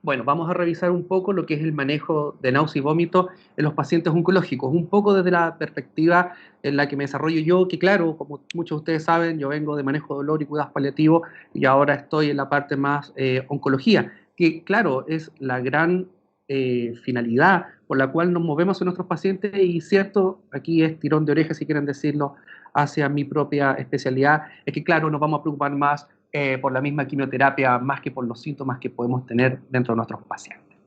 Bueno, vamos a revisar un poco lo que es el manejo de náusea y vómito en los pacientes oncológicos, un poco desde la perspectiva en la que me desarrollo yo, que claro, como muchos de ustedes saben, yo vengo de manejo de dolor y cuidados paliativos y ahora estoy en la parte más oncología, que claro, es la gran finalidad por la cual nos movemos en nuestros pacientes y cierto, aquí es tirón de orejas si quieren decirlo, hacia mi propia especialidad, es que claro, nos vamos a preocupar más por la misma quimioterapia más que por los síntomas que podemos tener dentro de nuestros pacientes.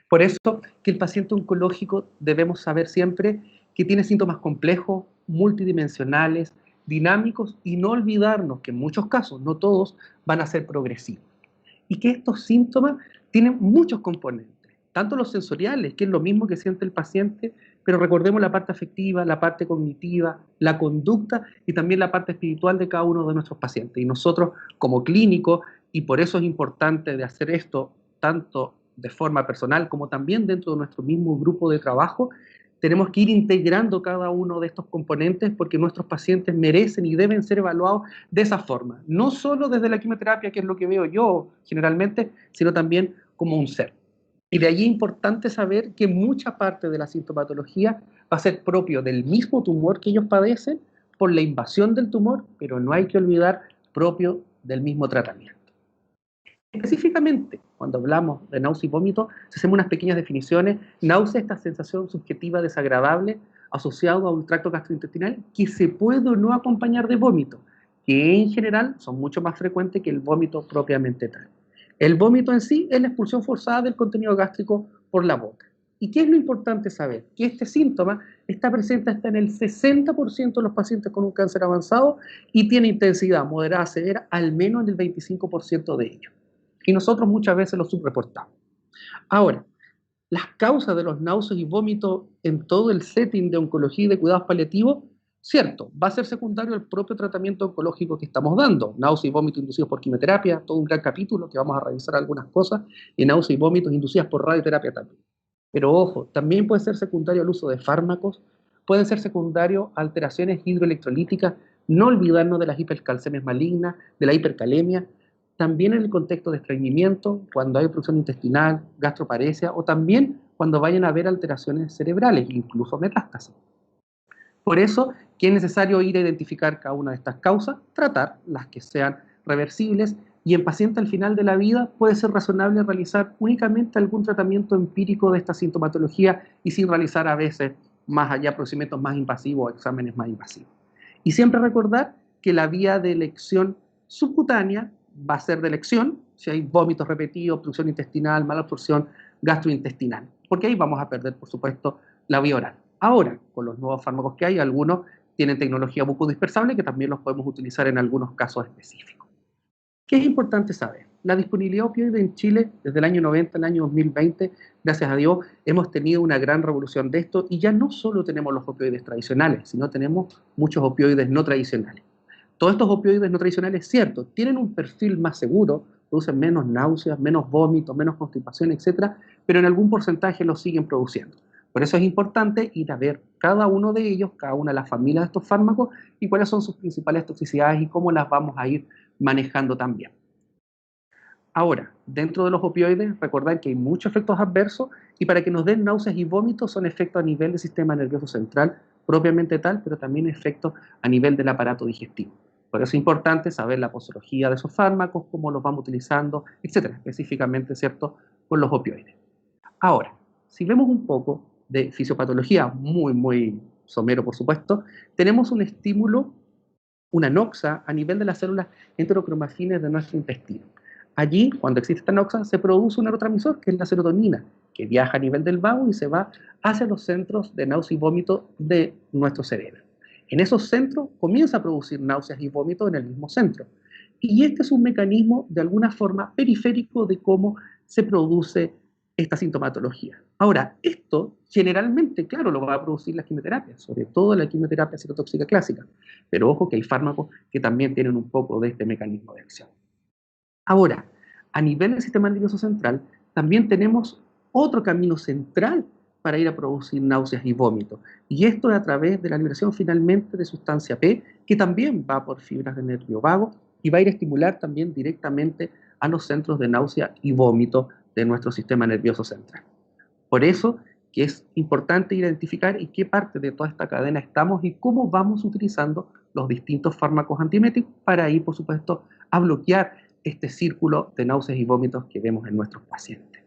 Por eso que el paciente oncológico debemos saber siempre que tiene síntomas complejos, multidimensionales, dinámicos y no olvidarnos que en muchos casos, no todos, van a ser progresivos y que estos síntomas tienen muchos componentes, tanto los sensoriales, que es lo mismo que siente el paciente, pero recordemos la parte afectiva, la parte cognitiva, la conducta y también la parte espiritual de cada uno de nuestros pacientes. Y nosotros como clínicos, y por eso es importante de hacer esto tanto de forma personal como también dentro de nuestro mismo grupo de trabajo, tenemos que ir integrando cada uno de estos componentes porque nuestros pacientes merecen y deben ser evaluados de esa forma. No solo desde la quimioterapia, que es lo que veo yo generalmente, sino también como un ser. Y de allí es importante saber que mucha parte de la sintomatología va a ser propio del mismo tumor que ellos padecen por la invasión del tumor, pero no hay que olvidar propio del mismo tratamiento. Específicamente, cuando hablamos de náusea y vómito, se hacen unas pequeñas definiciones. Náusea es esta sensación subjetiva desagradable asociada a un tracto gastrointestinal que se puede o no acompañar de vómito, que en general son mucho más frecuentes que el vómito propiamente tal. El vómito en sí es la expulsión forzada del contenido gástrico por la boca. ¿Y qué es lo importante saber? Que este síntoma está presente hasta en el 60% de los pacientes con un cáncer avanzado y tiene intensidad moderada a severa al menos en el 25% de ellos y nosotros muchas veces lo subreportamos. Ahora, las causas de los náuseas y vómitos en todo el setting de oncología y de cuidados paliativos, cierto, va a ser secundario al propio tratamiento oncológico que estamos dando. Náuseas y vómitos inducidos por quimioterapia, todo un gran capítulo que vamos a revisar algunas cosas, y náuseas y vómitos inducidas por radioterapia también. Pero ojo, también puede ser secundario al uso de fármacos, pueden ser secundarios a alteraciones hidroelectrolíticas, no olvidarnos de las hipercalcemias malignas, de la hipercalemia, también en el contexto de estreñimiento, cuando hay obstrucción intestinal, gastroparesia o también cuando vayan a haber alteraciones cerebrales, incluso metástasis. Por eso que es necesario ir a identificar cada una de estas causas, tratar las que sean reversibles y en paciente al final de la vida puede ser razonable realizar únicamente algún tratamiento empírico de esta sintomatología y sin realizar a veces más allá procedimientos más invasivos o exámenes más invasivos. Y siempre recordar que la vía de elección subcutánea va a ser de elección si hay vómitos repetidos, obstrucción intestinal, mala absorción gastrointestinal, porque ahí vamos a perder, por supuesto, la vía oral. Ahora, con los nuevos fármacos que hay, algunos tienen tecnología bucodispersable que también los podemos utilizar en algunos casos específicos. ¿Qué es importante saber? La disponibilidad de opioides en Chile desde el año 90 al año 2020, gracias a Dios, hemos tenido una gran revolución de esto y ya no solo tenemos los opioides tradicionales, sino tenemos muchos opioides no tradicionales. Todos estos opioides no tradicionales, cierto, tienen un perfil más seguro, producen menos náuseas, menos vómitos, menos constipación, etcétera, pero en algún porcentaje los siguen produciendo. Por eso es importante ir a ver cada uno de ellos, cada una de las familias de estos fármacos y cuáles son sus principales toxicidades y cómo las vamos a ir manejando también. Ahora, dentro de los opioides, recordar que hay muchos efectos adversos y para que nos den náuseas y vómitos son efectos a nivel del sistema nervioso central propiamente tal, pero también efectos a nivel del aparato digestivo. Por eso es importante saber la posología de esos fármacos, cómo los vamos utilizando, etcétera, específicamente, ¿cierto?, con los opioides. Ahora, si vemos un poco de fisiopatología, muy somero, por supuesto, tenemos un estímulo, una noxa a nivel de las células enterocromafines de nuestro intestino. Allí, cuando existe esta noxa, se produce un neurotransmisor, que es la serotonina, que viaja a nivel del vago y se va hacia los centros de náusea y vómito de nuestro cerebro. En esos centros comienza a producir náuseas y vómitos en el mismo centro. Y este es un mecanismo, de alguna forma, periférico de cómo se produce esta sintomatología. Ahora, esto generalmente, claro, lo va a producir la quimioterapia, sobre todo la quimioterapia citotóxica clásica, pero ojo que hay fármacos que también tienen un poco de este mecanismo de acción. Ahora, a nivel del sistema nervioso central, también tenemos otro camino central para ir a producir náuseas y vómitos, y esto es a través de la liberación finalmente de sustancia P, que también va por fibras de nervio vago y va a ir a estimular también directamente a los centros de náusea y vómito de nuestro sistema nervioso central. Por eso que es importante identificar en qué parte de toda esta cadena estamos y cómo vamos utilizando los distintos fármacos antieméticos para ir, por supuesto, a bloquear este círculo de náuseas y vómitos que vemos en nuestros pacientes.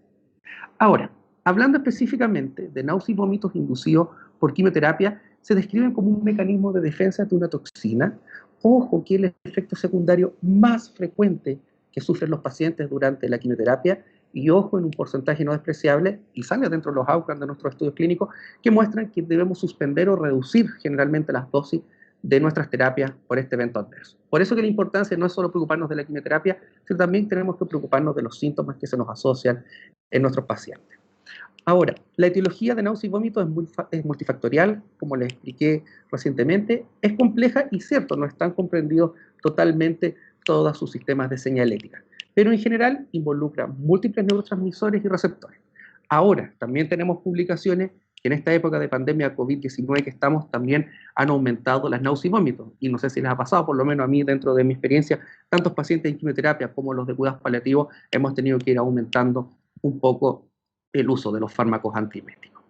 Ahora, hablando específicamente de náuseas y vómitos inducidos por quimioterapia, se describen como un mecanismo de defensa de una toxina. Ojo que el efecto secundario más frecuente que sufren los pacientes durante la quimioterapia, y ojo en un porcentaje no despreciable, y sale dentro de los outcomes de nuestros estudios clínicos, que muestran que debemos suspender o reducir generalmente las dosis de nuestras terapias por este evento adverso. Por eso que la importancia no es solo preocuparnos de la quimioterapia, sino también tenemos que preocuparnos de los síntomas que se nos asocian en nuestros pacientes. Ahora, la etiología de náusea y vómito es multifactorial, como les expliqué recientemente, es compleja y cierto, no están comprendidos totalmente todos sus sistemas de señalética, pero en general involucra múltiples neurotransmisores y receptores. Ahora, también tenemos publicaciones que en esta época de pandemia COVID-19 que estamos también han aumentado las náuseas y vómitos, y no sé si les ha pasado, por lo menos a mí dentro de mi experiencia, tantos pacientes en quimioterapia como los de cuidados paliativos hemos tenido que ir aumentando un poco el uso de los fármacos antieméticos.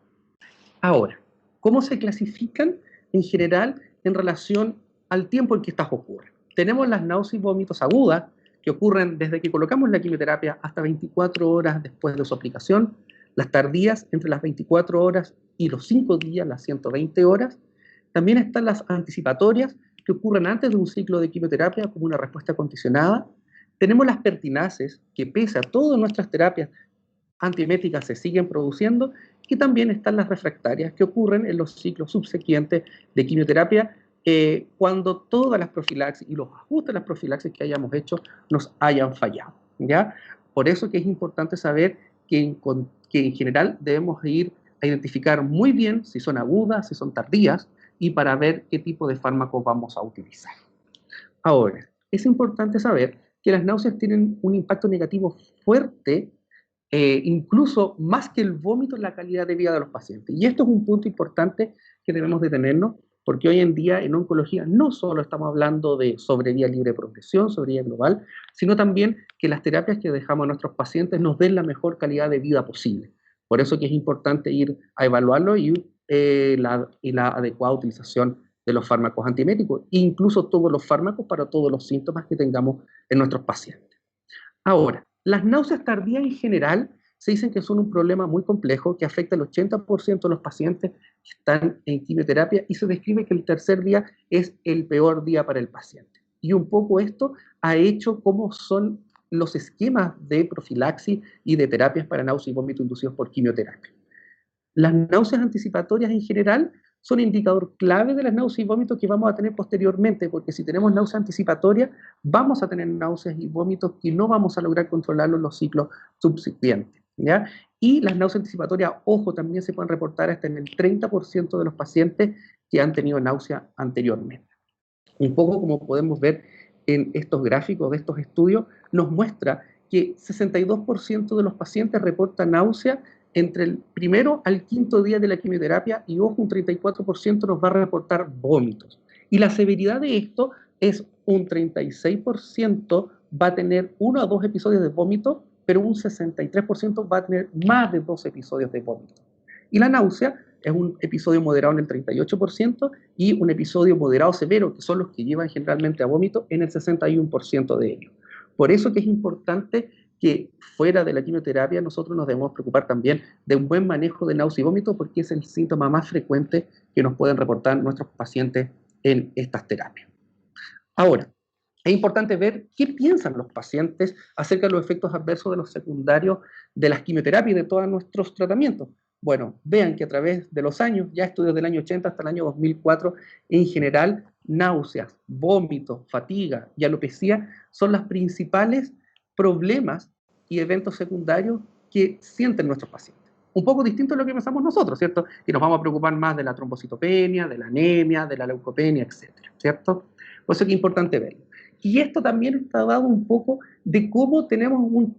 Ahora, ¿cómo se clasifican en general en relación al tiempo en que estas ocurren? Tenemos las náuseas y vómitos agudas, que ocurren desde que colocamos la quimioterapia hasta 24 horas después de su aplicación, las tardías entre las 24 horas y los 5 días, las 120 horas. También están las anticipatorias, que ocurren antes de un ciclo de quimioterapia como una respuesta condicionada. Tenemos las pertinases, que pese a todas nuestras terapias antieméticas se siguen produciendo, y también están las refractarias, que ocurren en los ciclos subsecuentes de quimioterapia, cuando todas las profilaxis y los ajustes de las profilaxis que hayamos hecho nos hayan fallado, ¿ya? Por eso que es importante saber que en general debemos ir a identificar muy bien si son agudas, si son tardías, y para ver qué tipo de fármacos vamos a utilizar. Ahora, es importante saber que las náuseas tienen un impacto negativo fuerte, incluso más que el vómito en la calidad de vida de los pacientes. Y esto es un punto importante que debemos detenernos, porque hoy en día en oncología no solo estamos hablando de sobrevida libre de progresión, sobrevida global, sino también que las terapias que dejamos a nuestros pacientes nos den la mejor calidad de vida posible. Por eso que es importante ir a evaluarlo y la adecuada utilización de los fármacos antieméticos, incluso todos los fármacos para todos los síntomas que tengamos en nuestros pacientes. Ahora, las náuseas tardías en general se dicen que son un problema muy complejo que afecta al 80% de los pacientes que están en quimioterapia, y se describe que el tercer día es el peor día para el paciente. Y un poco esto ha hecho cómo son los esquemas de profilaxis y de terapias para náusea y vómito inducidos por quimioterapia. Las náuseas anticipatorias en general son indicador clave de las náuseas y vómitos que vamos a tener posteriormente, porque si tenemos náuseas anticipatorias, vamos a tener náuseas y vómitos que no vamos a lograr controlarlos en los ciclos subsiguientes, ¿ya? Y las náuseas anticipatorias, ojo, también se pueden reportar hasta en el 30% de los pacientes que han tenido náusea anteriormente. Un poco como podemos ver en estos gráficos de estos estudios, nos muestra que 62% de los pacientes reportan náusea entre el primero al quinto día de la quimioterapia, y ojo, un 34% nos va a reportar vómitos. Y la severidad de esto es un 36% va a tener 1 a 2 episodios de vómito, pero un 63% va a tener más de 2 episodios de vómito. Y la náusea es un episodio moderado en el 38% y un episodio moderado severo, que son los que llevan generalmente a vómito, en el 61% de ellos. Por eso que es importante que fuera de la quimioterapia nosotros nos debemos preocupar también de un buen manejo de náusea y vómito, porque es el síntoma más frecuente que nos pueden reportar nuestros pacientes en estas terapias. Ahora, es importante ver qué piensan los pacientes acerca de los efectos adversos de los secundarios de las quimioterapias y de todos nuestros tratamientos. Bueno, vean que a través de los años, ya estudios del año 80 hasta el año 2004, en general, náuseas, vómitos, fatiga y alopecia son los principales problemas y eventos secundarios que sienten nuestros pacientes. Un poco distinto a lo que pensamos nosotros, ¿cierto? Que nos vamos a preocupar más de la trombocitopenia, de la anemia, de la leucopenia, etcétera, ¿cierto? Por eso es que es importante verlo. Y esto también está dado un poco de cómo tenemos un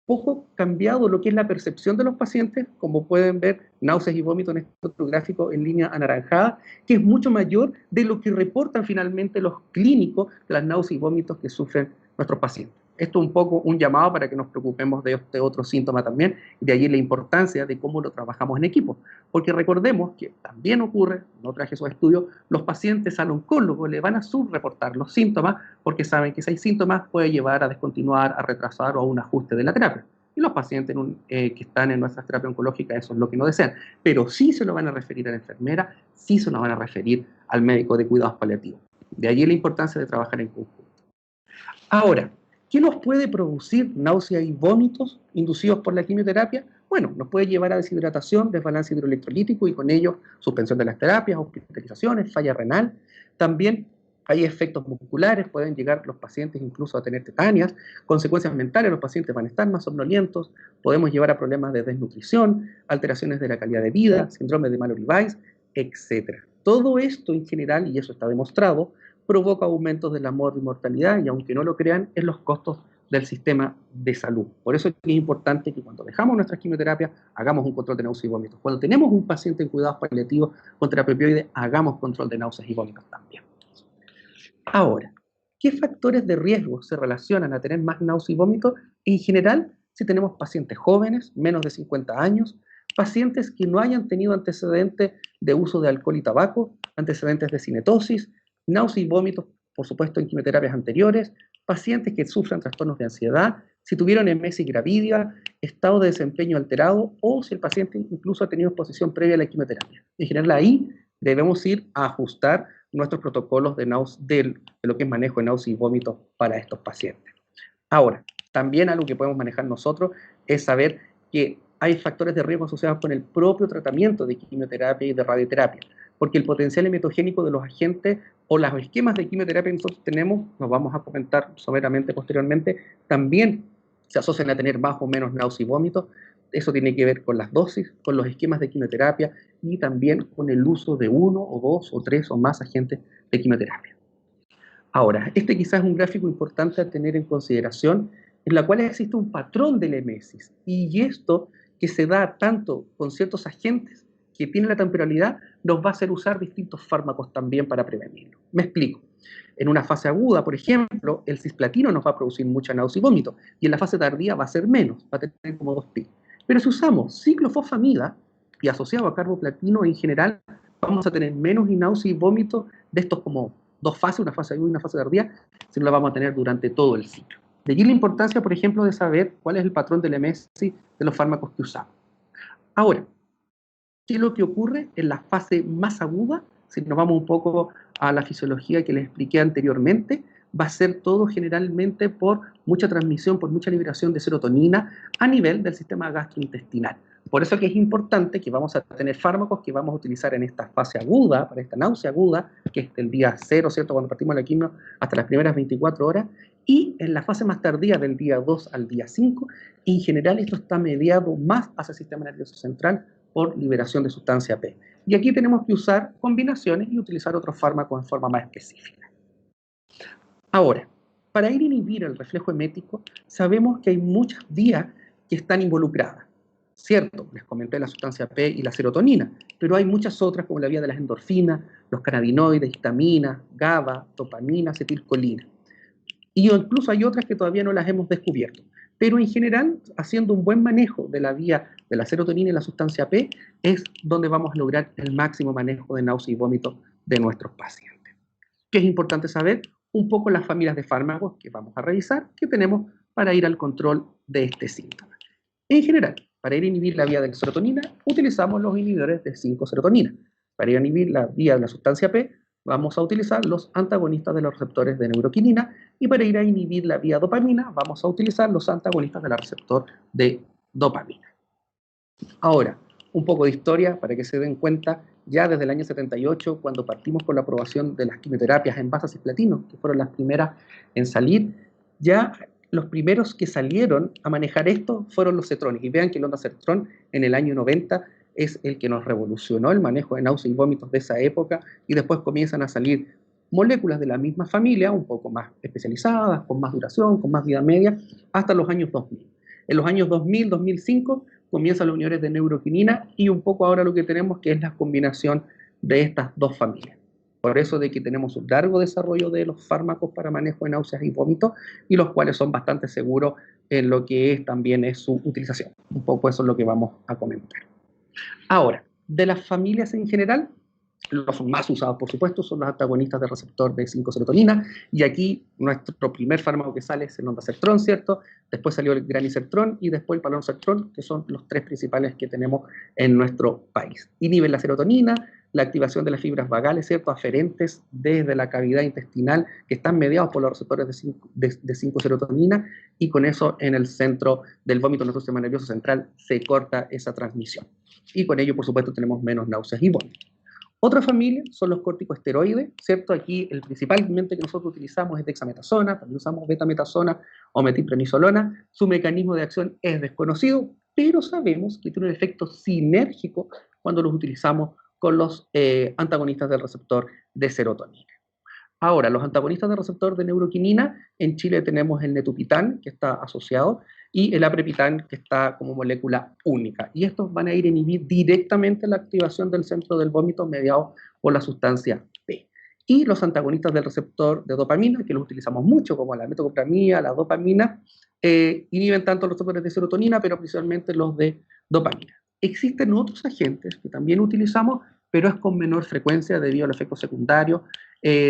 poco cambiado lo que es la percepción de los pacientes, como pueden ver, náuseas y vómitos en este otro gráfico en línea anaranjada, que es mucho mayor de lo que reportan finalmente los clínicos de las náuseas y vómitos que sufren nuestros pacientes. Esto es un poco un llamado para que nos preocupemos de este otro síntoma también, y de allí la importancia de cómo lo trabajamos en equipo. Porque recordemos que también ocurre, no traje esos estudios, los pacientes al oncólogo le van a subreportar los síntomas porque saben que si hay síntomas puede llevar a descontinuar, a retrasar o a un ajuste de la terapia. Y los pacientes que están en nuestra terapia oncológica eso es lo que no desean. Pero sí se lo van a referir a la enfermera, sí se lo van a referir al médico de cuidados paliativos. De allí la importancia de trabajar en conjunto. Ahora, ¿qué nos puede producir náuseas y vómitos inducidos por la quimioterapia? Bueno, nos puede llevar a deshidratación, desbalance hidroelectrolítico y con ello suspensión de las terapias, hospitalizaciones, falla renal. También hay efectos musculares, pueden llegar los pacientes incluso a tener tetanias, consecuencias mentales, los pacientes van a estar más somnolientos, podemos llevar a problemas de desnutrición, alteraciones de la calidad de vida, síndrome de Mallory-Weiss, etc. Todo esto en general, y eso está demostrado, provoca aumentos de la mortalidad y, aunque no lo crean, en los costos del sistema de salud. Por eso es importante que cuando dejamos nuestras quimioterapias hagamos un control de náuseas y vómitos. Cuando tenemos un paciente en cuidados paliativos con terapia opioide, hagamos control de náuseas y vómitos también. Ahora, ¿qué factores de riesgo se relacionan a tener más náuseas y vómitos? En general, si tenemos pacientes jóvenes, menos de 50 años, pacientes que no hayan tenido antecedentes de uso de alcohol y tabaco, antecedentes de cinetosis, náuseas y vómitos, por supuesto, en quimioterapias anteriores, pacientes que sufran trastornos de ansiedad, si tuvieron emesis gravidia, estado de desempeño alterado o si el paciente incluso ha tenido exposición previa a la quimioterapia. En general, ahí debemos ir a ajustar nuestros protocolos de lo que es manejo de náuseas y vómitos para estos pacientes. Ahora, también algo que podemos manejar nosotros es saber que hay factores de riesgo asociados con el propio tratamiento de quimioterapia y de radioterapia, porque el potencial emetogénico de los agentes o los esquemas de quimioterapia que nosotros tenemos, nos vamos a comentar someramente posteriormente, también se asocian a tener más o menos náuseas y vómitos. Eso tiene que ver con las dosis, con los esquemas de quimioterapia y también con el uso de uno o dos o tres o más agentes de quimioterapia. Ahora, este quizás es un gráfico importante a tener en consideración, en la cual existe un patrón de emesis, y esto que se da tanto con ciertos agentes que tienen la temporalidad, nos va a hacer usar distintos fármacos también para prevenirlo. Me explico. En una fase aguda, por ejemplo, el cisplatino nos va a producir mucha náusea y vómito, y en la fase tardía va a ser menos, va a tener como 2 picos. Pero si usamos ciclofosfamida y asociado a carboplatino en general, vamos a tener menos náusea y vómito de estos como 2 fases, una fase aguda y una fase tardía, sino la vamos a tener durante todo el ciclo. De allí la importancia, por ejemplo, de saber cuál es el patrón del emesis de los fármacos que usamos. Ahora, ¿qué es lo que ocurre en la fase más aguda? Si nos vamos un poco a la fisiología que les expliqué anteriormente, va a ser todo generalmente por mucha transmisión, por mucha liberación de serotonina a nivel del sistema gastrointestinal. Por eso que es importante que vamos a tener fármacos que vamos a utilizar en esta fase aguda, para esta náusea aguda, que es del día 0, ¿cierto?, cuando partimos la quimio, hasta las primeras 24 horas, y en la fase más tardía, del día 2 al día 5, en general esto está mediado más hacia el sistema nervioso central por liberación de sustancia P. Y aquí tenemos que usar combinaciones y utilizar otros fármacos en forma más específica. Ahora, para ir a inhibir el reflejo emético, sabemos que hay muchas vías que están involucradas. Cierto, les comenté la sustancia P y la serotonina, pero hay muchas otras como la vía de las endorfinas, los cannabinoides, histamina, GABA, dopamina, acetilcolina. Y incluso hay otras que todavía no las hemos descubierto. Pero en general, haciendo un buen manejo de la vía de la serotonina y la sustancia P, es donde vamos a lograr el máximo manejo de náusea y vómito de nuestros pacientes. ¿Qué es importante saber? Un poco las familias de fármacos que vamos a revisar que tenemos para ir al control de este síntoma. En general, para ir a inhibir la vía de la serotonina, utilizamos los inhibidores de 5-serotonina. Para ir a inhibir la vía de la sustancia P, vamos a utilizar los antagonistas de los receptores de neuroquinina, y para ir a inhibir la vía dopamina, vamos a utilizar los antagonistas del receptor de dopamina. Ahora, un poco de historia para que se den cuenta, ya desde el año 78, cuando partimos con la aprobación de las quimioterapias en base a cisplatino, que fueron las primeras en salir, ya los primeros que salieron a manejar esto fueron los cetrones. Y vean que el ondansetron en el año 90 es el que nos revolucionó el manejo de náuseas y vómitos de esa época, y después comienzan a salir moléculas de la misma familia, un poco más especializadas, con más duración, con más vida media, hasta los años 2000. En los años 2000, 2005, comienzan las uniones de neuroquinina y un poco ahora lo que tenemos que es la combinación de estas dos familias. Por eso de que tenemos un largo desarrollo de los fármacos para manejo de náuseas y vómitos, y los cuales son bastante seguros en lo que también es su utilización. Un poco eso es lo que vamos a comentar. Ahora, de las familias en general, los más usados, por supuesto, son los antagonistas del receptor de 5-serotonina, y aquí nuestro primer fármaco que sale es el ondansetron, ¿cierto? Después salió el granisertron y después el palonsertron, que son los tres principales que tenemos en nuestro país. Inhiben la serotonina, la activación de las fibras vagales, ¿cierto? Aferentes desde la cavidad intestinal, que están mediados por los receptores de 5-serotonina, y con eso en el centro del vómito, nuestro sistema nervioso central, se corta esa transmisión. Y con ello, por supuesto, tenemos menos náuseas y vómitos. Otra familia son los corticosteroides, ¿cierto? Aquí el principalmente que nosotros utilizamos es dexametasona, también usamos betametasona o metilprednisolona. Su mecanismo de acción es desconocido, pero sabemos que tiene un efecto sinérgico cuando los utilizamos con los antagonistas del receptor de serotonina. Ahora, los antagonistas del receptor de neuroquinina, en Chile tenemos el netupitán, que está asociado, y el aprepitán, que está como molécula única. Y estos van a ir a inhibir directamente la activación del centro del vómito mediado por la sustancia P. Y los antagonistas del receptor de dopamina, que los utilizamos mucho, como la metoclopramida, la dopamina, inhiben tanto los receptores de serotonina, pero principalmente los de dopamina. Existen otros agentes que también utilizamos, pero es con menor frecuencia debido al efecto secundario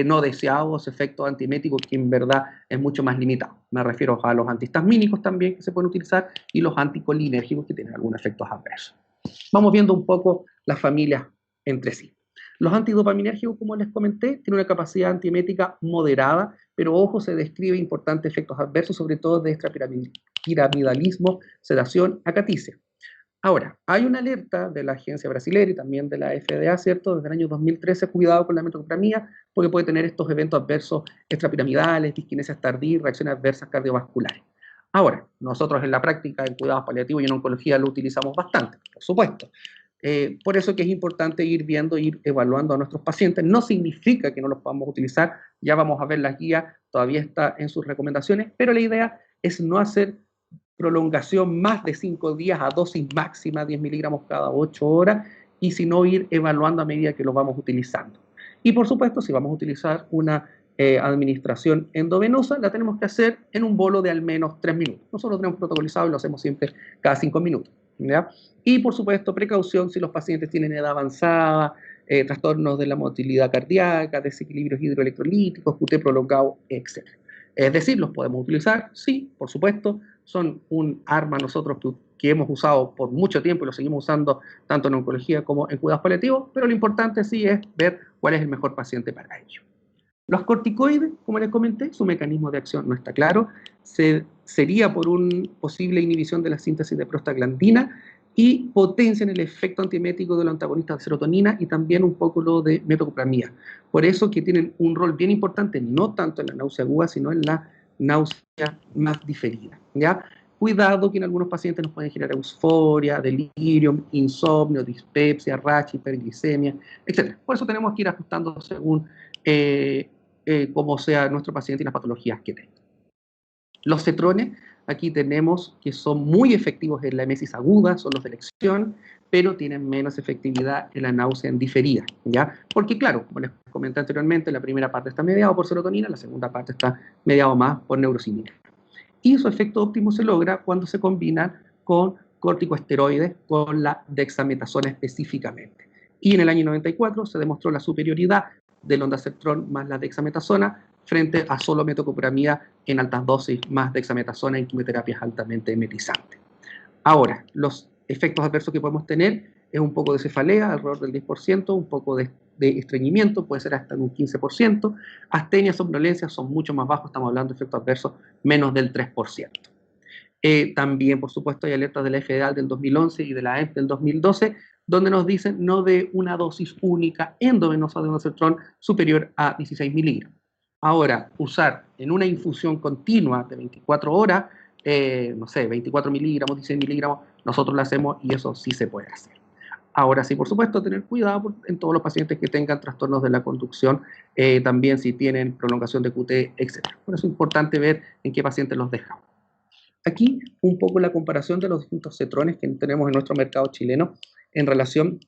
no deseados, efectos antieméticos, que en verdad es mucho más limitado. Me refiero a los antihistamínicos también que se pueden utilizar y los anticolinérgicos que tienen algunos efectos adversos. Vamos viendo un poco las familias entre sí. Los antidopaminérgicos, como les comenté, tienen una capacidad antiemética moderada, pero ojo, se describe importantes efectos adversos, sobre todo de extrapiramidalismo, sedación, acaticia. Ahora, hay una alerta de la agencia brasileña y también de la FDA, ¿cierto? Desde el año 2013, cuidado con la metoclopramida, porque puede tener estos eventos adversos extrapiramidales, disquinesias tardías, reacciones adversas cardiovasculares. Ahora, nosotros en la práctica, en cuidados paliativos y en oncología lo utilizamos bastante, por supuesto. Por eso que es importante ir viendo, ir evaluando a nuestros pacientes. No significa que no los podamos utilizar, ya vamos a ver la guía, todavía está en sus recomendaciones, pero la idea es no hacer prolongación más de 5 días a dosis máxima, 10 miligramos cada 8 horas, y si no ir evaluando a medida que lo vamos utilizando. Y por supuesto, si vamos a utilizar una administración endovenosa, la tenemos que hacer en un bolo de al menos 3 minutos. Nosotros tenemos protocolizado y lo hacemos siempre cada 5 minutos. ¿Ya? Y por supuesto, precaución si los pacientes tienen edad avanzada, trastornos de la motilidad cardíaca, desequilibrios hidroelectrolíticos, QT prolongado, etc. Es decir, los podemos utilizar, sí, por supuesto, son un arma nosotros que hemos usado por mucho tiempo y lo seguimos usando tanto en oncología como en cuidados paliativos, pero lo importante sí es ver cuál es el mejor paciente para ello. Los corticoides, como les comenté, su mecanismo de acción no está claro, sería por una posible inhibición de la síntesis de prostaglandina y potencian el efecto antiemético de los antagonistas de serotonina y también un poco lo de metoclopramida. Por eso que tienen un rol bien importante, no tanto en la náusea aguda, sino en la náusea más diferida, ¿ya? Cuidado que en algunos pacientes nos pueden generar euforia, delirio, insomnio, dispepsia, rash, hiperglicemia, etc. Por eso tenemos que ir ajustando según cómo sea nuestro paciente y las patologías que tenga. Los cetrones, aquí tenemos que son muy efectivos en la emesis aguda, son los de elección, pero tienen menos efectividad en la náusea en diferida, ¿ya? Porque claro, como les comenté anteriormente, la primera parte está mediado por serotonina, la segunda parte está mediado más por neurocínina. Y su efecto óptimo se logra cuando se combina con corticosteroides, con la dexametasona específicamente. Y en el año 94 se demostró la superioridad del ondansetron más la dexametasona frente a solo metoclopramida en altas dosis más dexametasona en quimioterapias altamente emetizantes. Ahora, los efectos adversos que podemos tener es un poco de cefalea, alrededor del 10%, un poco de estreñimiento, puede ser hasta un 15%, astenia, somnolencia son mucho más bajos, estamos hablando de efectos adversos menos del 3%. También, por supuesto, hay alertas de la FDA del 2011 y de la AEP del 2012, donde nos dicen no de una dosis única endovenosa de ondansetron superior a 16 miligramos. Ahora, usar en una infusión continua de 24 horas, no sé, 24 miligramos, 16 miligramos, nosotros lo hacemos y eso sí se puede hacer. Ahora sí, por supuesto, tener cuidado en todos los pacientes que tengan trastornos de la conducción, también si tienen prolongación de QT, etc. Por eso es importante ver en qué pacientes los dejamos. Aquí un poco la comparación de los distintos cetrones que tenemos en nuestro mercado chileno en relación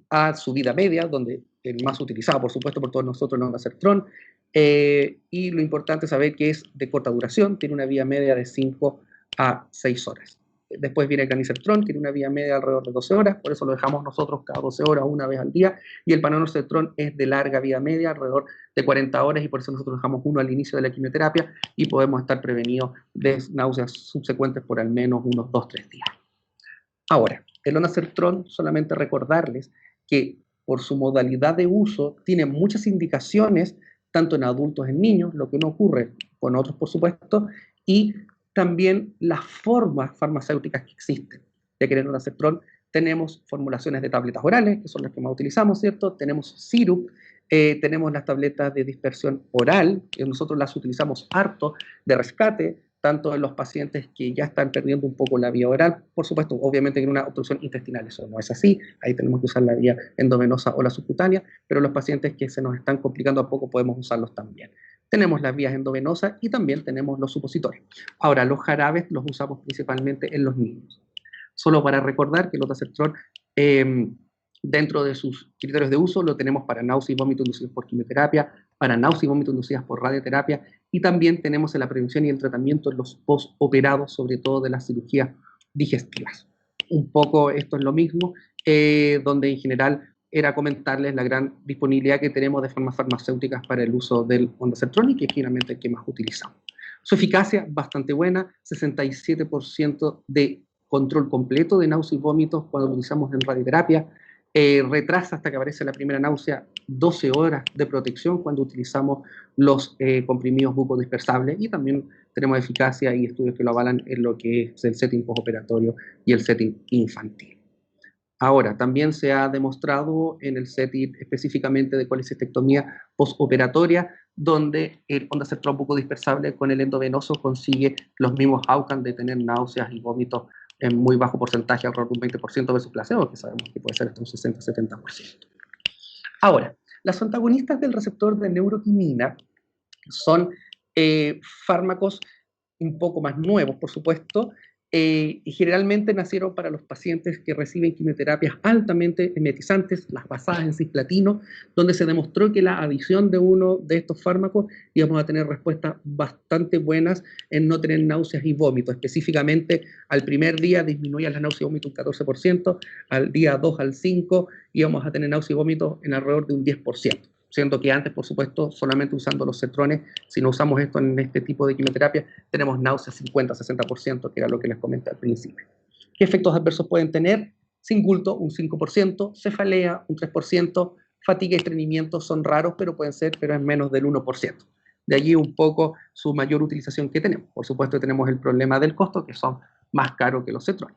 a su vida media, donde el más utilizado, por supuesto, por todos nosotros, el ondansetron, y lo importante es saber que es de corta duración, tiene una vida media de 5 a 6 horas. Después viene el granisertron, tiene una vida media alrededor de 12 horas, por eso lo dejamos nosotros cada 12 horas, una vez al día, y el panonorsetron es de larga vida media, alrededor de 40 horas, y por eso nosotros dejamos uno al inicio de la quimioterapia, y podemos estar prevenidos de náuseas subsecuentes por al menos unos 2-3 días. Ahora, el ondansetron, solamente recordarles que por su modalidad de uso tiene muchas indicaciones, tanto en adultos como en niños, lo que no ocurre con otros, por supuesto, y también las formas farmacéuticas que existen. Ya que en el ondansetron tenemos formulaciones de tabletas orales, que son las que más utilizamos, ¿cierto? Tenemos sirup, tenemos las tabletas de dispersión oral, que nosotros las utilizamos harto de rescate, tanto en los pacientes que ya están perdiendo un poco la vía oral, por supuesto, obviamente en una obstrucción intestinal eso no es así, ahí tenemos que usar la vía endovenosa o la subcutánea, pero los pacientes que se nos están complicando a poco podemos usarlos también. Tenemos las vías endovenosas y también tenemos los supositorios. Ahora, los jarabes los usamos principalmente en los niños. Solo para recordar que el ondansetron, dentro de sus criterios de uso, lo tenemos para náusea y vómito inducidos por quimioterapia, para náusea y vómito inducidas por radioterapia, y también tenemos en la prevención y el tratamiento en los postoperados, sobre todo de las cirugías digestivas. Un poco esto es lo mismo, donde en general era comentarles la gran disponibilidad que tenemos de formas farmacéuticas para el uso del ondansetron, y que es generalmente el que más utilizamos. Su eficacia bastante buena, 67% de control completo de náusea y vómitos cuando lo utilizamos en radioterapia, retrasa hasta que aparece la primera náusea 12 horas de protección cuando utilizamos los comprimidos bucodispersables, y también tenemos eficacia y estudios que lo avalan en lo que es el setting postoperatorio y el setting infantil. Ahora, también se ha demostrado en el setting específicamente de colecistectomía postoperatoria, donde el ondansetron bucodispersable con el endovenoso consigue los mismos outcomes de tener náuseas y vómitos en muy bajo porcentaje, alrededor de un 20% versus placebo, que sabemos que puede ser hasta un 60-70%. Ahora, las antagonistas del receptor de neuroquinina son fármacos un poco más nuevos, por supuesto, y generalmente nacieron para los pacientes que reciben quimioterapias altamente emetizantes, las basadas en cisplatino, donde se demostró que la adición de uno de estos fármacos íbamos a tener respuestas bastante buenas en no tener náuseas y vómitos. Específicamente, al primer día disminuía la náusea y vómito un 14%, al día 2 al 5 íbamos a tener náusea y vómito en alrededor de un 10%. Siendo que antes, por supuesto, solamente usando los cetrones, si no usamos esto en este tipo de quimioterapia, tenemos náuseas 50-60%, que era lo que les comenté al principio. ¿Qué efectos adversos pueden tener? Singulto, un 5%, cefalea, un 3%, fatiga y estreñimiento son raros, pero pueden ser, pero es menos del 1%. De allí un poco su mayor utilización que tenemos. Por supuesto, tenemos el problema del costo, que son más caros que los cetrones.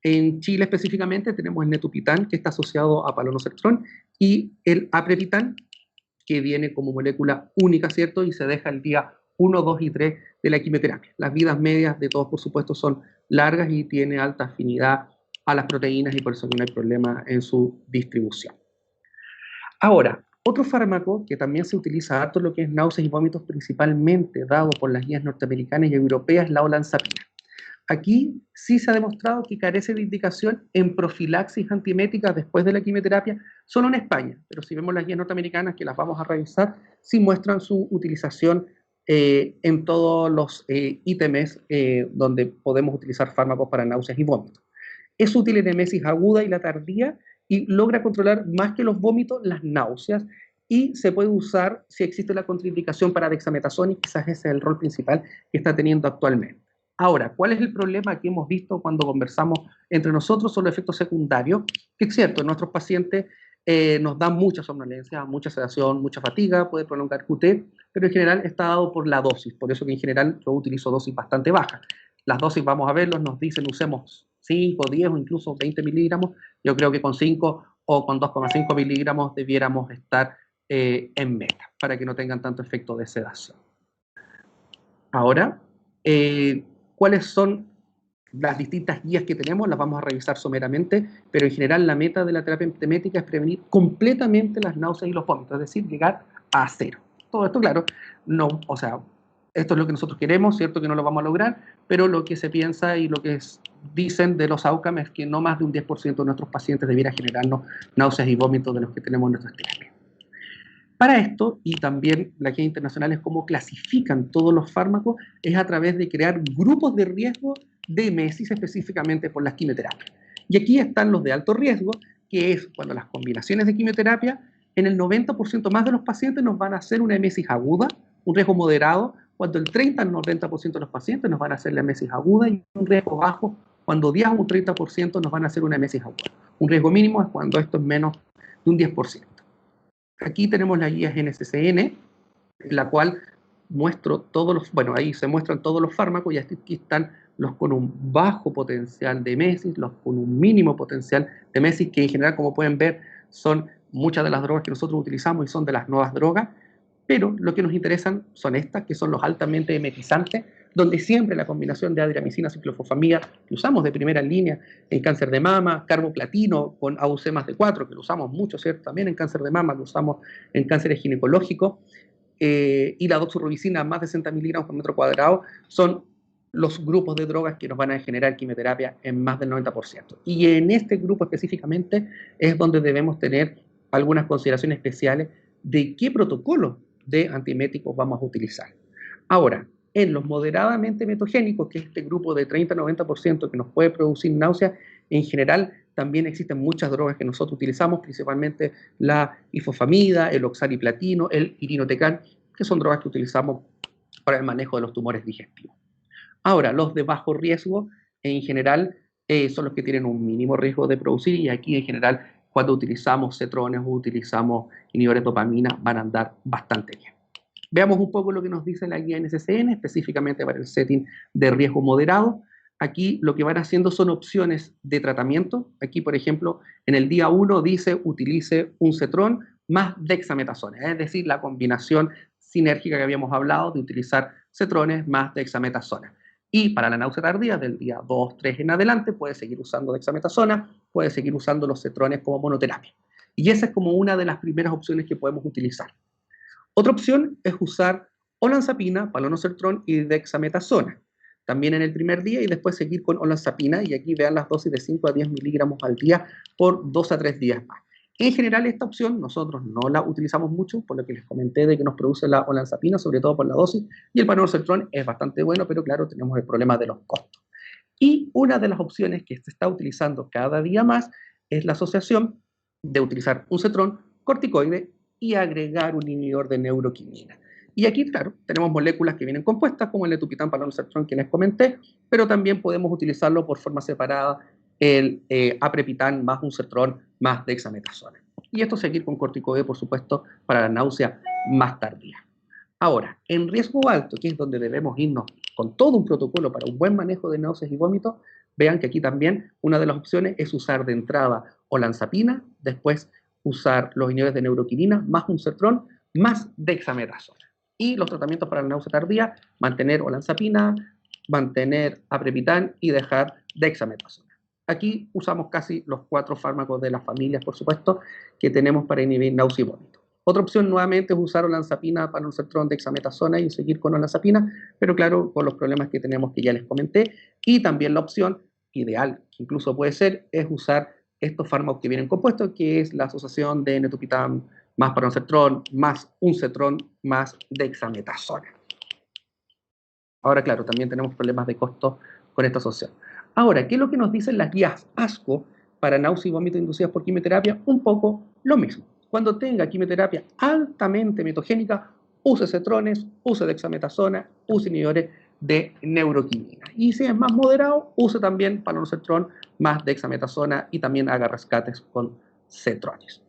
En Chile específicamente tenemos el netupitán, que está asociado a palonosetron, y el aprepitán, que viene como molécula única, ¿cierto? Y se deja el día 1, 2 y 3 de la quimioterapia. Las vidas medias de todos, por supuesto, son largas y tiene alta afinidad a las proteínas, y por eso no hay problema en su distribución. Ahora, otro fármaco que también se utiliza harto en lo que es náuseas y vómitos, principalmente dado por las guías norteamericanas y europeas, es la olanzapina. Aquí sí se ha demostrado que carece de indicación en profilaxis antiemética después de la quimioterapia, solo en España, pero si vemos las guías norteamericanas, que las vamos a revisar, sí muestran su utilización en todos los ítems donde podemos utilizar fármacos para náuseas y vómitos. Es útil en emesis aguda y la tardía, y logra controlar más que los vómitos las náuseas, y se puede usar si existe la contraindicación para dexametasona, y quizás ese es el rol principal que está teniendo actualmente. Ahora, ¿cuál es el problema que hemos visto cuando conversamos entre nosotros sobre efectos secundarios? Que es cierto, en nuestros pacientes nos dan mucha somnolencia, mucha sedación, mucha fatiga, puede prolongar QT, pero en general está dado por la dosis, por eso que en general yo utilizo dosis bastante bajas. Las dosis, vamos a verlos, nos dicen usemos 5, 10 o incluso 20 miligramos. Yo creo que con 5 o con 2,5 miligramos debiéramos estar en meta, para que no tengan tanto efecto de sedación. Ahora, ¿cuáles son las distintas guías que tenemos? Las vamos a revisar someramente, pero en general la meta de la terapia antimética es prevenir completamente las náuseas y los vómitos, es decir, llegar a cero. Todo esto, claro, no, o sea, Esto es lo que nosotros queremos, cierto que no lo vamos a lograr, pero lo que se piensa y lo que dicen de los outcomes es que no más de un 10% de nuestros pacientes debiera generarnos náuseas y vómitos de los que tenemos en nuestras terapias. Para esto, y también la guía internacional es cómo clasifican todos los fármacos, es a través de crear grupos de riesgo de emesis específicamente por las quimioterapias. Y aquí están los de alto riesgo, que es cuando las combinaciones de quimioterapia, en el 90% más de los pacientes nos van a hacer una emesis aguda, un riesgo moderado, cuando el 30 al 90% de los pacientes nos van a hacer la emesis aguda, y un riesgo bajo, cuando 10 o un 30% nos van a hacer una emesis aguda. Un riesgo mínimo es cuando esto es menos de un 10%. Aquí tenemos la guía NCCN, en la cual muestro todos los, bueno, ahí se muestran todos los fármacos y aquí están los con un bajo potencial de emesis, los con un mínimo potencial de emesis, que en general, como pueden ver, son muchas de las drogas que nosotros utilizamos y son de las nuevas drogas, pero lo que nos interesan son estas, que son los altamente emetizantes, donde siempre la combinación de adriamicina, ciclofosfamida, que usamos de primera línea en cáncer de mama, carboplatino con AUC más de 4, que lo usamos mucho, ¿cierto? También en cáncer de mama, lo usamos en cánceres ginecológicos, y la doxorubicina más de 60 miligramos por metro cuadrado, son los grupos de drogas que nos van a generar quimioterapia en más del 90%. Y en este grupo específicamente es donde debemos tener algunas consideraciones especiales de qué protocolo de antieméticos vamos a utilizar. Ahora, en los moderadamente metogénicos, que es este grupo de 30-90% que nos puede producir náuseas, en general también existen muchas drogas que nosotros utilizamos, principalmente la ifosfamida, el oxaliplatino, el irinotecan, que son drogas que utilizamos para el manejo de los tumores digestivos. Ahora, los de bajo riesgo, en general, son los que tienen un mínimo riesgo de producir, y aquí en general, cuando utilizamos cetrones o utilizamos inhibidores de dopamina, van a andar bastante bien. Veamos un poco lo que nos dice la guía NCCN, específicamente para el setting de riesgo moderado. Aquí lo que van haciendo son opciones de tratamiento. Aquí, por ejemplo, en el día 1 dice utilice un cetrón más dexametasona, es decir, la combinación sinérgica que habíamos hablado de utilizar cetrones más dexametasona. Y para la náusea tardía, del día 2, 3 en adelante, puede seguir usando dexametasona, puede seguir usando los cetrones como monoterapia. Y esa es como una de las primeras opciones que podemos utilizar. Otra opción es usar olanzapina, palonosertrón y dexametasona, también en el primer día, y después seguir con olanzapina, y aquí vean las dosis de 5 a 10 miligramos al día por 2 a 3 días más. En general, esta opción nosotros no la utilizamos mucho, por lo que les comenté de que nos produce la olanzapina, sobre todo por la dosis, y el palonosertrón es bastante bueno, pero claro, tenemos el problema de los costos. Y una de las opciones que se está utilizando cada día más es la asociación de utilizar un cetrón corticoide y agregar un inhibidor de neuroquinina. Y aquí, claro, tenemos moléculas que vienen compuestas, como el etupitán, palonosertrón, que les comenté, pero también podemos utilizarlo por forma separada, el aprepitán más un cetrón más dexametasona. Y esto seguir con corticoide, por supuesto, para la náusea más tardía. Ahora, en riesgo alto, que es donde debemos irnos con todo un protocolo para un buen manejo de náuseas y vómitos, vean que aquí también una de las opciones es usar de entrada olanzapina, después usar los inhibidores de neuroquinina más un cetrón más dexametasona. Y los tratamientos para la náusea tardía, mantener olanzapina, mantener aprepitán y dejar dexametasona. Aquí usamos casi los 4 fármacos de las familias, por supuesto, que tenemos para inhibir náusea y vómito. Otra opción nuevamente es usar olanzapina, palonosertrón, dexametasona y seguir con olanzapina, pero claro, con los problemas que tenemos que ya les comenté. Y también la opción ideal, que incluso puede ser, es usar estos fármacos que vienen compuestos, que es la asociación de netupitán más palonosertrón más un cetrón más dexametasona. Ahora, claro, también tenemos problemas de costo con esta asociación. Ahora, ¿qué es lo que nos dicen las guías ASCO para náusea y vómito inducidas por quimioterapia? Un poco lo mismo. Cuando tenga quimioterapia altamente metogénica, use cetrones, use dexametasona, use inhibidores de neuroquinina. Y si es más moderado, use también palonosertrón más dexametasona y también haga rescates con cetrones.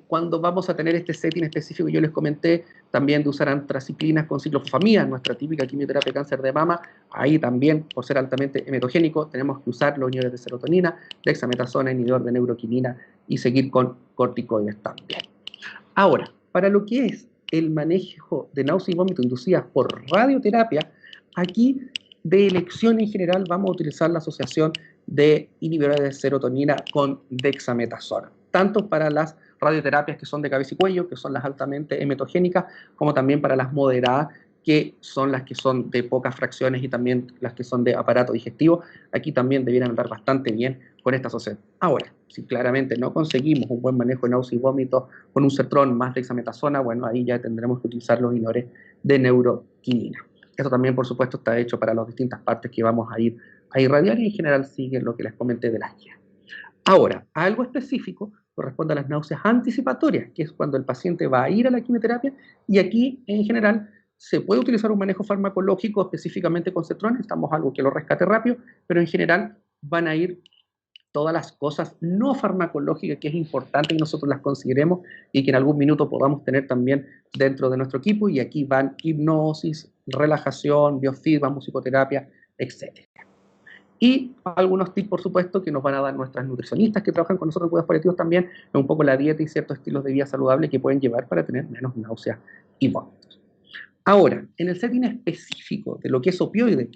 Cuando vamos a tener este setting específico que yo les comenté, también de usar antraciclinas con ciclofosfamida, nuestra típica quimioterapia de cáncer de mama, ahí también, por ser altamente emetogénico, tenemos que usar los inhibidores de serotonina, dexametasona, inhibidor de neuroquinina y seguir con corticoides también. Ahora, para lo que es el manejo de náusea y vómito inducidas por radioterapia, aquí de elección en general vamos a utilizar la asociación de inhibidores de serotonina con dexametasona, tanto para las radioterapias que son de cabeza y cuello, que son las altamente emetogénicas, como también para las moderadas, que son las que son de pocas fracciones y también las que son de aparato digestivo, aquí también debieran andar bastante bien con esta asociación. Ahora, si claramente no conseguimos un buen manejo de náuseas y vómitos con un cetrón más dexametasona, bueno, ahí ya tendremos que utilizar los inhibidores de neuroquinina. Esto también, por supuesto, está hecho para las distintas partes que vamos a ir a irradiar y en general sigue lo que les comenté de las guías. Ahora, algo específico corresponde a las náuseas anticipatorias, que es cuando el paciente va a ir a la quimioterapia y aquí, en general, se puede utilizar un manejo farmacológico específicamente con cetrón, necesitamos algo que lo rescate rápido, pero en general van a ir todas las cosas no farmacológicas que es importante que nosotros las consideremos y que en algún minuto podamos tener también dentro de nuestro equipo, y aquí van hipnosis, relajación, biofeedback, musicoterapia, etc. Y algunos tips, por supuesto, que nos van a dar nuestras nutricionistas que trabajan con nosotros en cuidados paliativos también, es un poco la dieta y ciertos estilos de vida saludable que pueden llevar para tener menos náuseas y vómitos. Ahora, en el setting específico de lo que es opioide,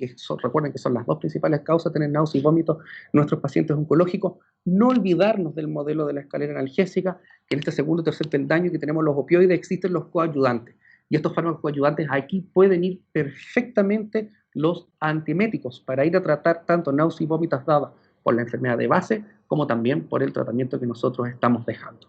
recuerden que son las dos principales causas de tener náuseas y vómitos en nuestros pacientes oncológicos, no olvidarnos del modelo de la escalera analgésica, que en este segundo y tercer peldaño que tenemos los opioides existen los coayudantes. Y estos fármacos coayudantes aquí pueden ir perfectamente los antieméticos para ir a tratar tanto náuseas y vómitos dadas por la enfermedad de base como también por el tratamiento que nosotros estamos dejando.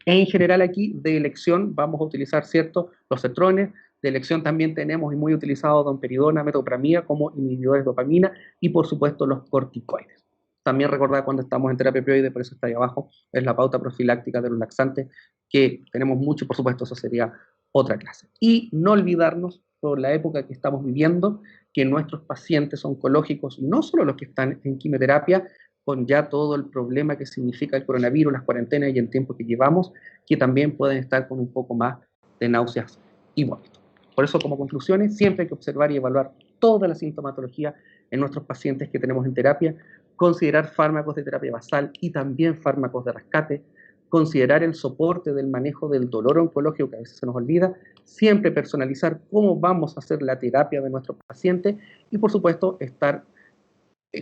En general aquí de elección vamos a utilizar, ¿cierto?, los cetrones. De elección también tenemos y muy utilizado domperidona, metoclopramida como inhibidores de dopamina y por supuesto los corticoides. También recordar cuando estamos en terapia opioide, por eso está ahí abajo, es la pauta profiláctica de los laxantes, que tenemos mucho, por supuesto, eso sería otra clase. Y no olvidarnos, por la época que estamos viviendo, que nuestros pacientes oncológicos, no solo los que están en quimioterapia, con ya todo el problema que significa el coronavirus, las cuarentenas y el tiempo que llevamos, que también pueden estar con un poco más de náuseas y vómitos. Por eso, como conclusiones, siempre hay que observar y evaluar toda la sintomatología en nuestros pacientes que tenemos en terapia, considerar fármacos de terapia basal y también fármacos de rescate, considerar el soporte del manejo del dolor oncológico que a veces se nos olvida, siempre personalizar cómo vamos a hacer la terapia de nuestros pacientes y, por supuesto, estar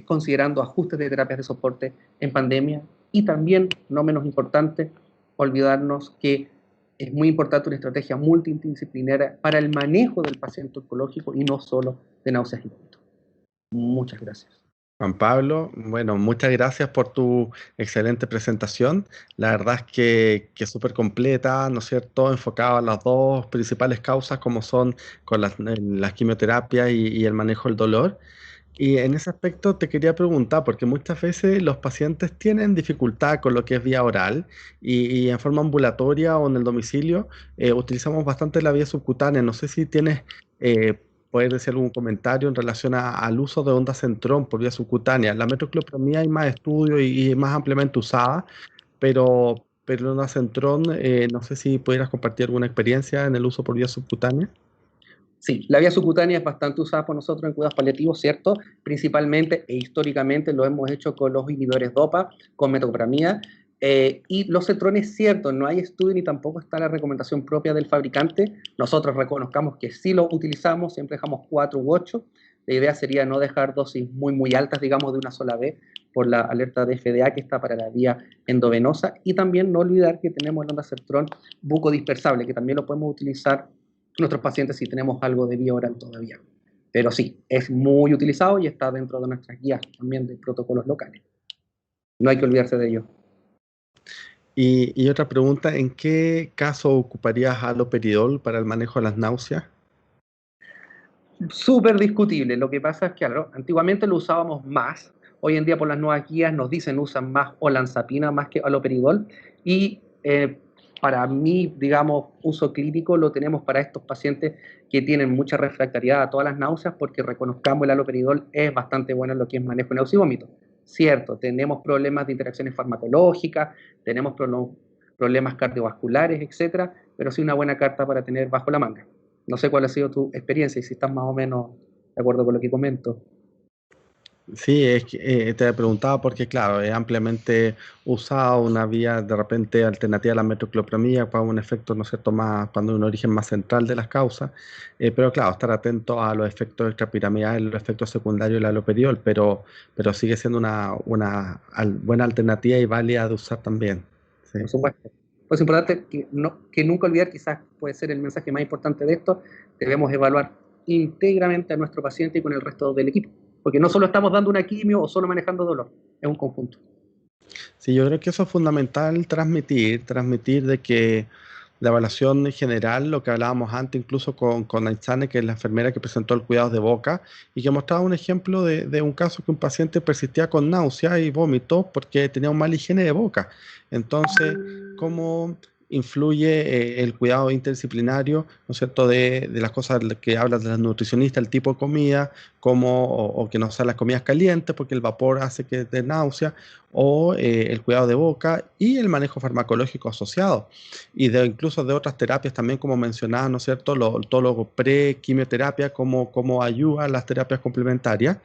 considerando ajustes de terapias de soporte en pandemia y también, no menos importante, olvidarnos que es muy importante una estrategia multidisciplinaria para el manejo del paciente oncológico y no solo de náuseas y vómitos. Muchas gracias. Juan Pablo, bueno, muchas gracias por tu excelente presentación. La verdad es que es súper completa, ¿no es cierto? Enfocada a las dos principales causas, como son con las quimioterapias y el manejo del dolor. Y en ese aspecto te quería preguntar, porque muchas veces los pacientes tienen dificultad con lo que es vía oral y en forma ambulatoria o en el domicilio utilizamos bastante la vía subcutánea. No sé si tienes, puedes decir algún comentario en relación al uso de ondas Centrón por vía subcutánea. La metoclopramida hay más estudios y más ampliamente usada, pero la onda Centrón, no sé si pudieras compartir alguna experiencia en el uso por vía subcutánea. Sí, la vía subcutánea es bastante usada por nosotros en cuidados paliativos, ¿cierto? Principalmente e históricamente lo hemos hecho con los inhibidores DOPA, con metoclopramida, y los cetrones, cierto, no hay estudio ni tampoco está la recomendación propia del fabricante. Nosotros reconozcamos que sí lo utilizamos, siempre dejamos 4 u 8. La idea sería no dejar dosis muy altas, digamos, de una sola vez por la alerta de FDA que está para la vía endovenosa. Y también no olvidar que tenemos el ondansetron bucodispersable, que también lo podemos utilizar nuestros pacientes si tenemos algo de vía oral todavía. Pero sí, es muy utilizado y está dentro de nuestras guías también de protocolos locales. No hay que olvidarse de ello. Y otra pregunta, ¿en qué caso ocuparías haloperidol para el manejo de las náuseas? Súper discutible. Lo que pasa es que, claro, antiguamente lo usábamos más. Hoy en día por las nuevas guías nos dicen usan más olanzapina más que haloperidol. Y para mí, digamos, uso clínico lo tenemos para estos pacientes que tienen mucha refractariedad a todas las náuseas, porque reconozcamos el haloperidol es bastante bueno en lo que es manejo de náuseas y vómitos. Cierto, tenemos problemas de interacciones farmacológicas, tenemos problemas cardiovasculares, etcétera, pero sí una buena carta para tener bajo la manga. No sé cuál ha sido tu experiencia y si estás más o menos de acuerdo con lo que comento. Sí, es que, te preguntaba porque, claro, es ampliamente usado una vía de repente alternativa a la metoclopramida para un efecto, ¿no es cierto?, más, cuando hay un origen más central de las causas, pero claro, estar atento a los efectos extrapiramidales, los efectos secundarios del aloperiol, pero sigue siendo una buena alternativa y válida de usar también. Sí. Por supuesto. Pues es importante que nunca olvidar, quizás puede ser el mensaje más importante de esto, debemos evaluar íntegramente a nuestro paciente y con el resto del equipo. Porque no solo estamos dando una quimio o solo manejando dolor, es un conjunto. Sí, yo creo que eso es fundamental transmitir de que la evaluación en general, lo que hablábamos antes, incluso con Aitzane, que es la enfermera que presentó el cuidado de boca, y que mostraba un ejemplo de un caso que un paciente persistía con náusea y vómito porque tenía un mal higiene de boca. Entonces, ¿cómo influye el cuidado interdisciplinario, ¿no es cierto?, de las cosas que hablas de las nutricionistas, el tipo de comida, o que no sean las comidas calientes, porque el vapor hace que dé náusea, o el cuidado de boca y el manejo farmacológico asociado y incluso de otras terapias también, como mencionaba, ¿no es cierto? Todo lo pre-quimioterapia, como ayuda a las terapias complementarias,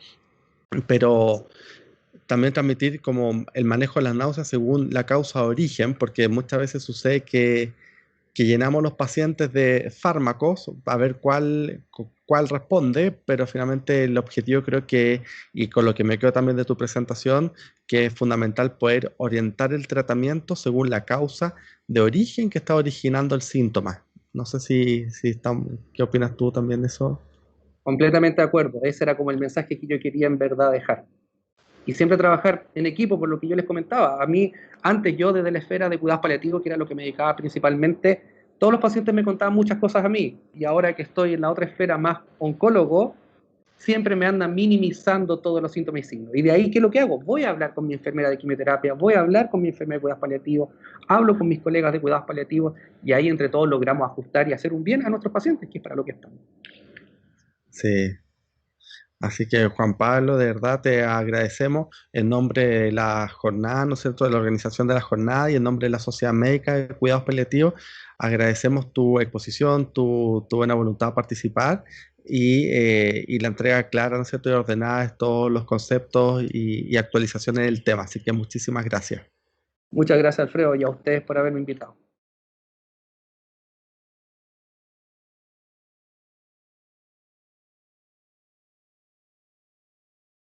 pero también transmitir como el manejo de las náuseas según la causa de origen, porque muchas veces sucede que llenamos los pacientes de fármacos a ver cuál responde, pero finalmente el objetivo creo que, y con lo que me quedo también de tu presentación, que es fundamental poder orientar el tratamiento según la causa de origen que está originando el síntoma. No sé ¿qué opinas tú también de eso? Completamente de acuerdo. Ese era como el mensaje que yo quería en verdad dejar. Y siempre trabajar en equipo, por lo que yo les comentaba. A mí, antes yo desde la esfera de cuidados paliativos, que era lo que me dedicaba principalmente, todos los pacientes me contaban muchas cosas a mí. Y ahora que estoy en la otra esfera más oncólogo, siempre me andan minimizando todos los síntomas y signos. Y de ahí, ¿qué es lo que hago? Voy a hablar con mi enfermera de quimioterapia, voy a hablar con mi enfermera de cuidados paliativos, hablo con mis colegas de cuidados paliativos, y ahí entre todos logramos ajustar y hacer un bien a nuestros pacientes, que es para lo que estamos. Sí. Así que Juan Pablo, de verdad te agradecemos en nombre de la jornada, ¿no es cierto?, de la organización de la jornada y en nombre de la Sociedad Médica de Cuidados Paliativos, agradecemos tu exposición, tu buena voluntad de participar y la entrega clara, ¿no es cierto?, y ordenada de todos los conceptos y actualizaciones del tema. Así que muchísimas gracias. Muchas gracias, Alfredo, y a ustedes por haberme invitado.